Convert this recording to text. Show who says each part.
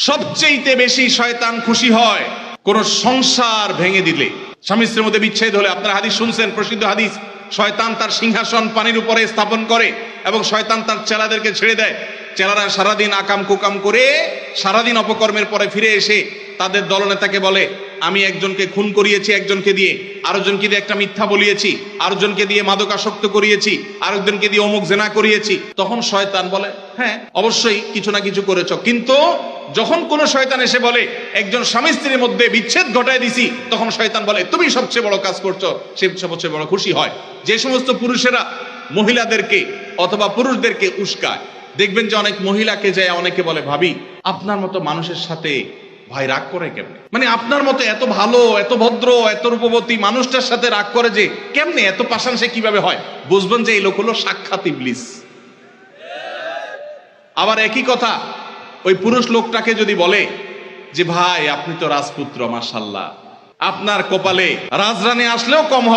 Speaker 1: সবচেয়ে বেশি শয়তান খুশি হয় কোন সংসার ভেঙে দিলে, স্বামী স্ত্রীর মধ্যে বিচ্ছেদ হলে। আপনারা হাদিস শুনছেন, প্রসিদ্ধ হাদিস, শয়তান তার সিংহাসন পানির উপরে স্থাপন করে এবং শয়তান তার চেলাদেরকে ছেড়ে দেয়। চেলারা সারাদিন আকাম কুকাম করে সারাদিন অপকর্মের পরে ফিরে এসে তাদের দলনেতাকে বলে, আমি একজনকে খুন করিয়েছি, একজনকে দিয়ে আরেকজনকে দিয়ে একটা মিথ্যা বলিয়েছি, আরেকজনকে দিয়ে মাদকাসক্ত করিয়েছি, আরেকজনকে দিয়ে অমুক জেনা করিয়েছি। তখন শয়তান বলে, হ্যাঁ অবশ্যই কিছু না কিছু করেছ। কিন্তু যখন কোন শয়তান এসে বলে একজন স্বামী স্ত্রীর মধ্যে বিচ্ছেদ ঘটায় দিছি, তখন শয়তান বলে তুমি সবচেয়ে বড় কাজ করছো, সে সবচেয়ে বড় খুশি হয়। যে সমস্ত পুরুষেরা মহিলাদেরকে অথবা পুরুষদেরকে উস্কায়, দেখবেন যে অনেক মহিলাকে যায় অনেকে বলে, ভাবি আপনার মতো মানুষের সাথে ভাই রাগ করে কেমনে, মানে আপনার মতো এত ভালো, এত ভদ্র, এত রূপবতী মানুষটার সাথে রাগ করে যে কেমনে, এত পাষাণ সে কিভাবে হয়? বুঝবেন যে এই লোক হলো সাক্ষাৎ ইবলিস। আবার একই কথা ওই পুরুষ লোকটাকে যদি বলে যে ভাই আপনি তো রাজপুত্র, মাশাআল্লাহ, আপনার কপালে রাজরানী আসলেও কম হবে।